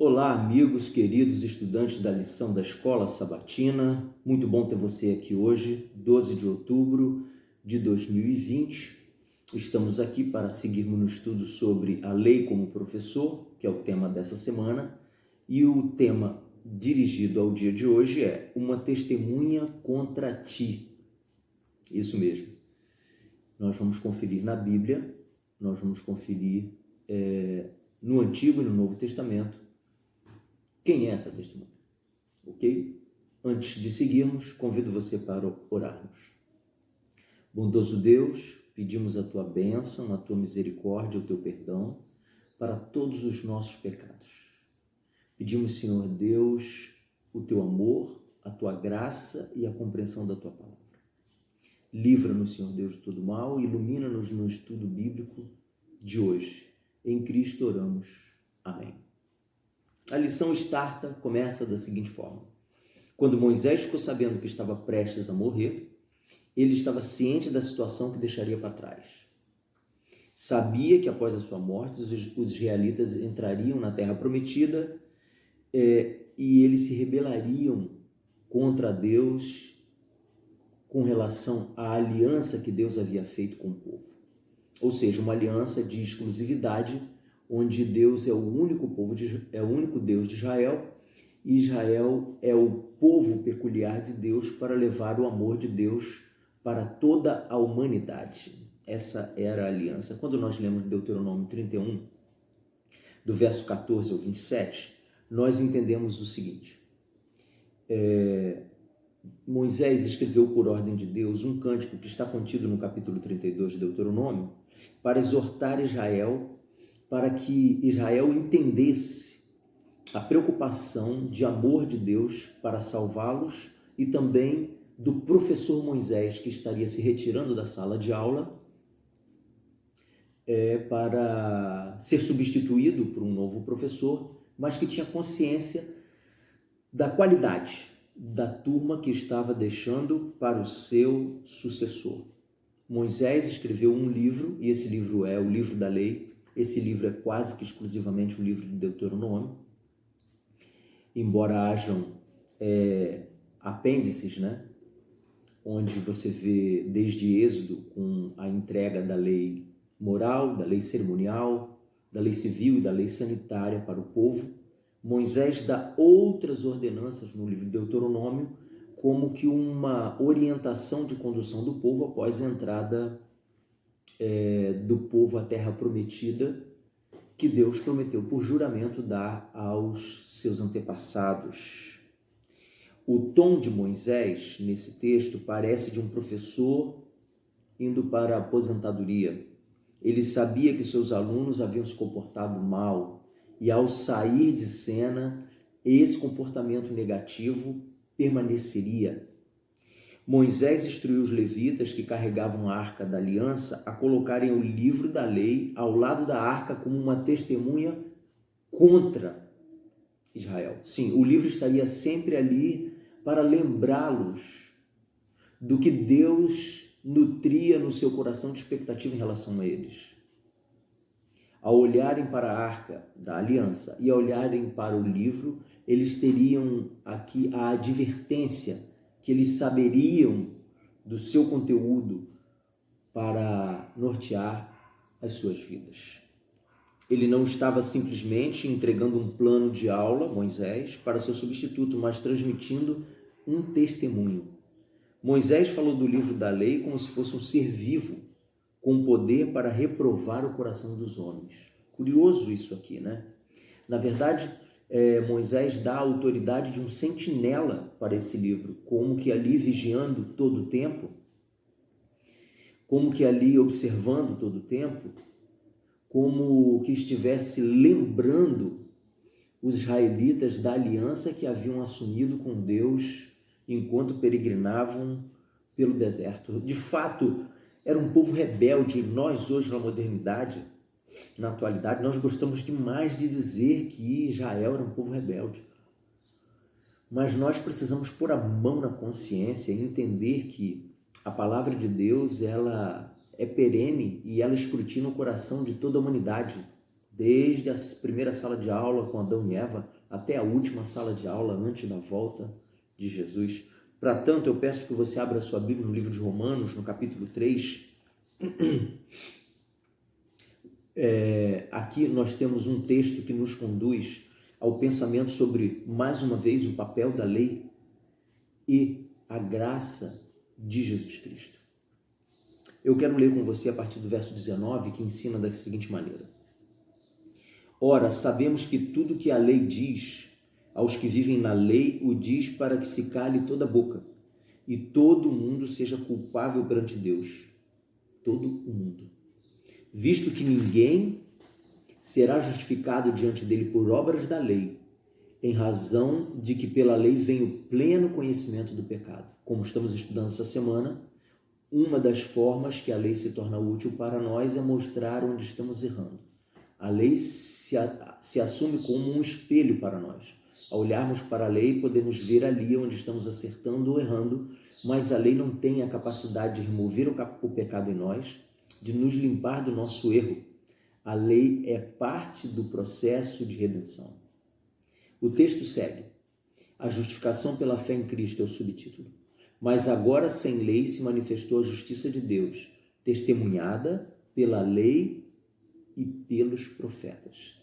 Olá, amigos, queridos estudantes da lição da Escola Sabatina. Muito bom ter você aqui hoje, 12 de outubro de 2020. Estamos aqui para seguirmos no estudo sobre a lei como professor, que é o tema dessa semana, e o tema dirigido ao dia de hoje é uma testemunha contra ti. Isso mesmo. Nós vamos conferir na Bíblia, nós vamos conferir no Antigo e no Novo Testamento quem é essa testemunha, ok? Antes de seguirmos, convido você para orarmos. Bondoso Deus, pedimos a tua bênção, a tua misericórdia, o teu perdão para todos os nossos pecados. Pedimos, Senhor Deus, o teu amor, a tua graça e a compreensão da tua palavra. Livra-nos, Senhor Deus, de todo mal e ilumina-nos no estudo bíblico de hoje. Em Cristo oramos. Amém. A lição começa da seguinte forma. Quando Moisés ficou sabendo que estava prestes a morrer, ele estava ciente da situação que deixaria para trás. Sabia que após a sua morte, os israelitas entrariam na terra prometida e eles se rebelariam contra Deus com relação à aliança que Deus havia feito com o povo. Ou seja, uma aliança de exclusividade, onde Deus é o único Deus de Israel, e Israel é o povo peculiar de Deus para levar o amor de Deus para toda a humanidade. Essa era a aliança. Quando nós lemos Deuteronômio 31, do verso 14 ao 27, nós entendemos o seguinte. Moisés escreveu por ordem de Deus um cântico que está contido no capítulo 32 de Deuteronômio para exortar Israel, para que Israel entendesse a preocupação de amor de Deus para salvá-los e também do professor Moisés, que estaria se retirando da sala de aula para ser substituído por um novo professor, mas que tinha consciência da qualidade da turma que estava deixando para o seu sucessor. Moisés escreveu um livro, e esse livro é o livro da lei. Esse livro é quase que exclusivamente o livro de Deuteronômio, embora hajam apêndices, onde você vê desde Êxodo com a entrega da lei moral, da lei cerimonial, da lei civil e da lei sanitária para o povo. Moisés dá outras ordenanças no livro de Deuteronômio como que uma orientação de condução do povo após a entrada do povo à terra prometida, que Deus prometeu por juramento dar aos seus antepassados. O tom de Moisés nesse texto parece de um professor indo para a aposentadoria. Ele sabia que seus alunos haviam se comportado mal e, ao sair de cena, esse comportamento negativo permaneceria. Moisés instruiu os levitas que carregavam a arca da aliança a colocarem o livro da lei ao lado da arca como uma testemunha contra Israel. Sim, o livro estaria sempre ali para lembrá-los do que Deus nutria no seu coração de expectativa em relação a eles. Ao olharem para a arca da aliança e ao olharem para o livro, eles teriam aqui a advertência que eles saberiam do seu conteúdo para nortear as suas vidas. Ele não estava simplesmente entregando um plano de aula, Moisés, para seu substituto, mas transmitindo um testemunho. Moisés falou do livro da lei como se fosse um ser vivo, com poder para reprovar o coração dos homens. Curioso isso aqui, Na verdade, Moisés dá a autoridade de um sentinela para esse livro, como que ali vigiando todo o tempo, como que ali observando todo o tempo, como que estivesse lembrando os israelitas da aliança que haviam assumido com Deus enquanto peregrinavam pelo deserto. De fato, era um povo rebelde. Nós hoje, na modernidade, na atualidade, nós gostamos demais de dizer que Israel era um povo rebelde. Mas nós precisamos pôr a mão na consciência e entender que a palavra de Deus, ela é perene e ela escrutina o coração de toda a humanidade. desde a primeira sala de aula com Adão e Eva até a última sala de aula antes da volta de Jesus. Para tanto, eu peço que você abra sua Bíblia no livro de Romanos, no capítulo 3. Aqui nós temos um texto que nos conduz ao pensamento sobre, mais uma vez, o papel da lei e a graça de Jesus Cristo. Eu quero ler com você a partir do verso 19, que ensina da seguinte maneira: Ora, sabemos que tudo que a lei diz, aos que vivem na lei, o diz para que se cale toda a boca e todo mundo seja culpável perante Deus. Todo o mundo. Visto que ninguém será justificado diante dele por obras da lei, em razão de que pela lei vem o pleno conhecimento do pecado. Como estamos estudando essa semana, uma das formas que a lei se torna útil para nós é mostrar onde estamos errando. A lei se assume como um espelho para nós. Ao olharmos para a lei, podemos ver ali onde estamos acertando ou errando, mas a lei não tem a capacidade de remover o pecado em nós, de nos limpar do nosso erro. A lei é parte do processo de redenção. O texto segue. A justificação pela fé em Cristo é o subtítulo. Mas agora sem lei se manifestou a justiça de Deus, testemunhada pela lei e pelos profetas.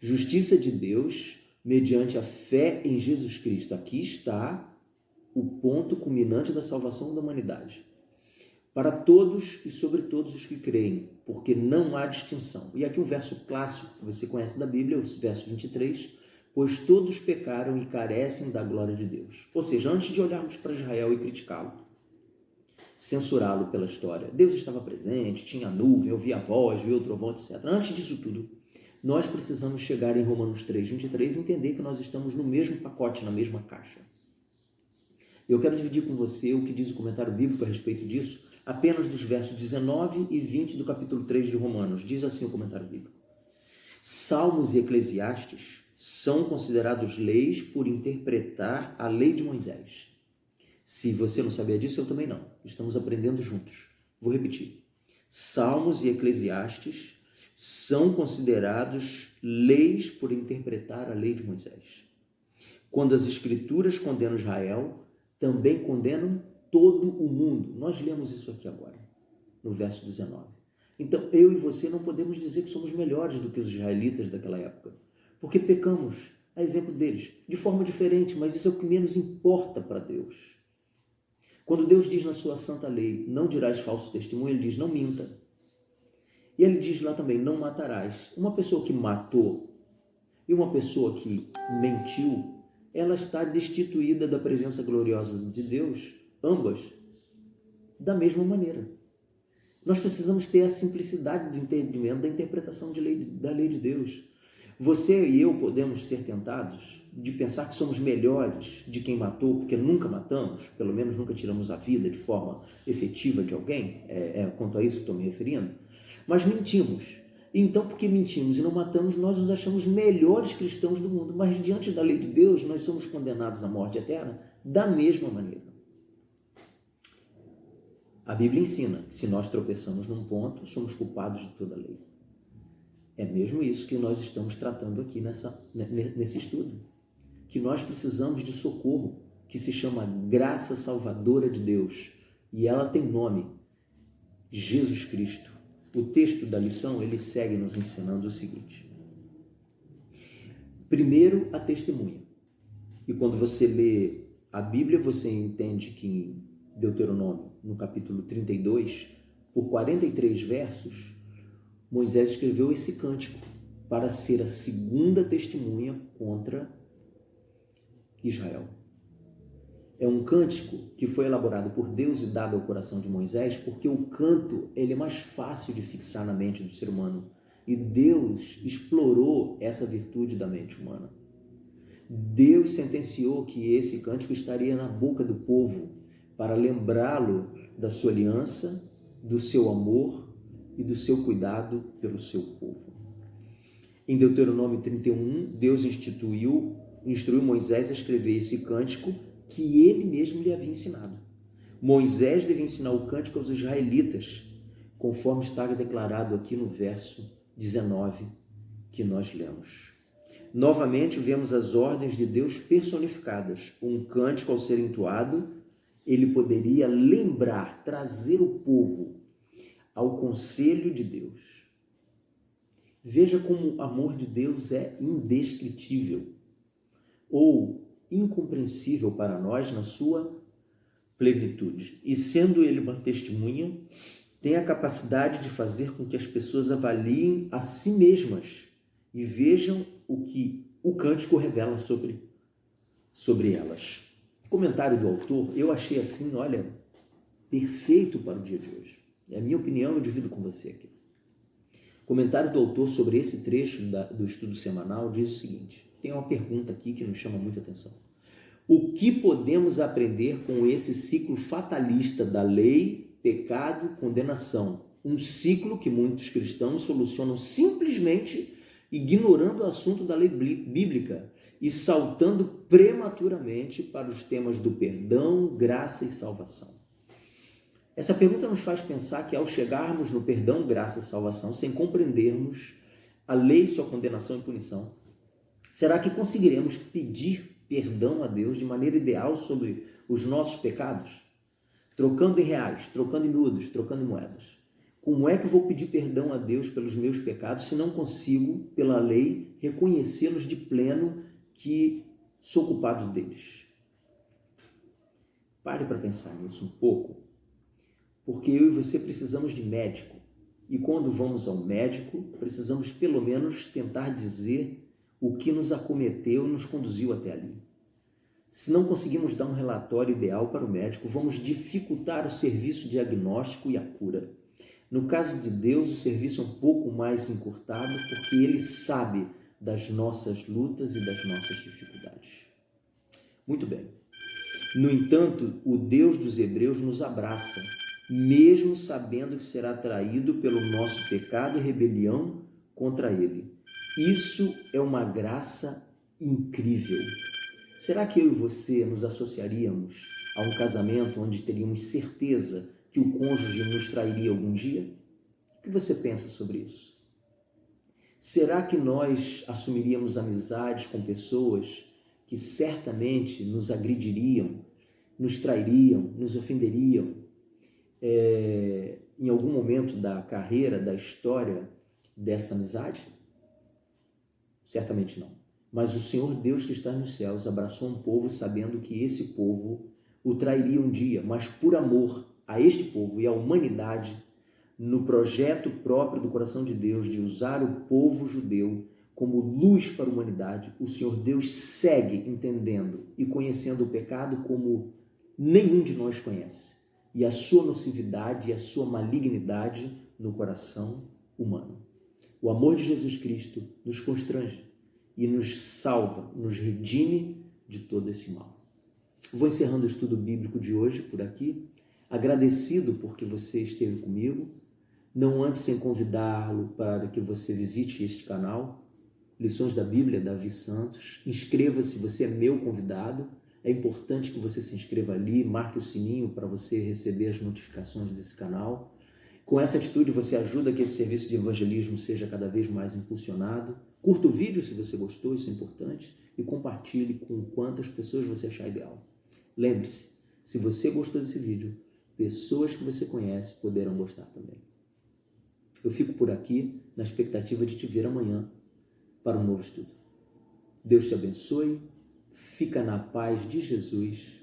Justiça de Deus mediante a fé em Jesus Cristo. Aqui está o ponto culminante da salvação da humanidade. Para todos e sobre todos os que creem, porque não há distinção. E aqui um verso clássico que você conhece da Bíblia, o verso 23, pois todos pecaram e carecem da glória de Deus. Ou seja, antes de olharmos para Israel e criticá-lo, censurá-lo pela história, Deus estava presente, tinha nuvem, ouvia a voz, via o trovão, etc. Antes disso tudo, nós precisamos chegar em Romanos 3, 23 e entender que nós estamos no mesmo pacote, na mesma caixa. Eu quero dividir com você o que diz o comentário bíblico a respeito disso, apenas dos versos 19 e 20 do capítulo 3 de Romanos. Diz assim o comentário bíblico: Salmos e Eclesiastes são considerados leis por interpretar a lei de Moisés. Se você não sabia disso, eu também não. Estamos aprendendo juntos. Vou repetir. Salmos e Eclesiastes são considerados leis por interpretar a lei de Moisés. Quando as Escrituras condenam Israel, também condenam todo o mundo. Nós lemos isso aqui agora, no verso 19. Então, eu e você não podemos dizer que somos melhores do que os israelitas daquela época, porque pecamos, a exemplo deles, de forma diferente, mas isso é o que menos importa para Deus. Quando Deus diz na sua santa lei, não dirás falso testemunho, ele diz, não minta. E ele diz lá também, não matarás. Uma pessoa que matou e uma pessoa que mentiu, ela está destituída da presença gloriosa de Deus, ambas, da mesma maneira. Nós precisamos ter a simplicidade do entendimento da interpretação da lei de Deus. Você e eu podemos ser tentados de pensar que somos melhores de quem matou, porque nunca matamos, pelo menos nunca tiramos a vida de forma efetiva de alguém, quanto a isso que estou me referindo, mas mentimos. Então, porque mentimos e não matamos, nós nos achamos melhores cristãos do mundo, mas diante da lei de Deus, nós somos condenados à morte eterna da mesma maneira. A Bíblia ensina que se nós tropeçamos num ponto, somos culpados de toda a lei. É mesmo isso que nós estamos tratando aqui nesse estudo. Que nós precisamos de socorro, que se chama graça salvadora de Deus. E ela tem nome, Jesus Cristo. O texto da lição, ele segue nos ensinando o seguinte. Primeiro, a testemunha. E quando você lê a Bíblia, você entende que em Deuteronômio, no capítulo 32, por 43 versos, Moisés escreveu esse cântico para ser a segunda testemunha contra Israel. É um cântico que foi elaborado por Deus e dado ao coração de Moisés, porque o canto ele é mais fácil de fixar na mente do ser humano. E Deus explorou essa virtude da mente humana. Deus sentenciou que esse cântico estaria na boca do povo para lembrá-lo da sua aliança, do seu amor e do seu cuidado pelo seu povo. Em Deuteronômio 31, Deus instruiu Moisés a escrever esse cântico que ele mesmo lhe havia ensinado. Moisés deve ensinar o cântico aos israelitas, conforme está declarado aqui no verso 19 que nós lemos. Novamente vemos as ordens de Deus personificadas. Um cântico, ao ser entoado, ele poderia lembrar, trazer o povo ao conselho de Deus. Veja como o amor de Deus é indescritível ou incompreensível para nós na sua plenitude. E sendo ele uma testemunha, tem a capacidade de fazer com que as pessoas avaliem a si mesmas e vejam o que o cântico revela sobre elas. Comentário do autor, eu achei assim, olha, perfeito para o dia de hoje. É a minha opinião, eu divido com você aqui. Comentário do autor sobre esse trecho do estudo semanal diz o seguinte, tem uma pergunta aqui que nos chama muita atenção. O que podemos aprender com esse ciclo fatalista da lei, pecado, condenação? Um ciclo que muitos cristãos solucionam simplesmente ignorando o assunto da lei bíblica e saltando prematuramente para os temas do perdão, graça e salvação. Essa pergunta nos faz pensar que ao chegarmos no perdão, graça e salvação, sem compreendermos a lei, sua condenação e punição, será que conseguiremos pedir perdão a Deus de maneira ideal sobre os nossos pecados? Trocando em reais, trocando em miúdos, trocando em moedas. Como é que eu vou pedir perdão a Deus pelos meus pecados se não consigo, pela lei, reconhecê-los de pleno que sou culpado deles? Pare para pensar nisso um pouco, porque eu e você precisamos de médico. E quando vamos ao médico, precisamos pelo menos tentar dizer o que nos acometeu e nos conduziu até ali. Se não conseguimos dar um relatório ideal para o médico, vamos dificultar o serviço diagnóstico e a cura. No caso de Deus, o serviço é um pouco mais encurtado, porque Ele sabe das nossas lutas e das nossas dificuldades. Muito bem. No entanto, o Deus dos Hebreus nos abraça, mesmo sabendo que será traído pelo nosso pecado e rebelião contra Ele. Isso é uma graça incrível. Será que eu e você nos associaríamos a um casamento onde teríamos certeza que o cônjuge nos trairia algum dia? O que você pensa sobre isso? Será que nós assumiríamos amizades com pessoas que certamente nos agrediriam, nos trairiam, nos ofenderiam em algum momento da carreira, da história dessa amizade? Certamente não. Mas o Senhor Deus que está nos céus abraçou um povo sabendo que esse povo o trairia um dia, mas por amor a este povo e à humanidade, no projeto próprio do coração de Deus de usar o povo judeu como luz para a humanidade, o Senhor Deus segue entendendo e conhecendo o pecado como nenhum de nós conhece, e a sua nocividade e a sua malignidade no coração humano. O amor de Jesus Cristo nos constrange e nos salva, nos redime de todo esse mal. Vou encerrando o estudo bíblico de hoje por aqui, agradecido porque você esteve comigo, não antes sem convidá-lo para que você visite este canal, Lições da Bíblia, Davi Santos. Inscreva-se, você é meu convidado, é importante que você se inscreva ali, marque o sininho para você receber as notificações desse canal. Com essa atitude você ajuda que esse serviço de evangelismo seja cada vez mais impulsionado. Curta o vídeo se você gostou, isso é importante, e compartilhe com quantas pessoas você achar ideal. Lembre-se, se você gostou desse vídeo, pessoas que você conhece poderão gostar também. Eu fico por aqui na expectativa de te ver amanhã para um novo estudo. Deus te abençoe, fica na paz de Jesus.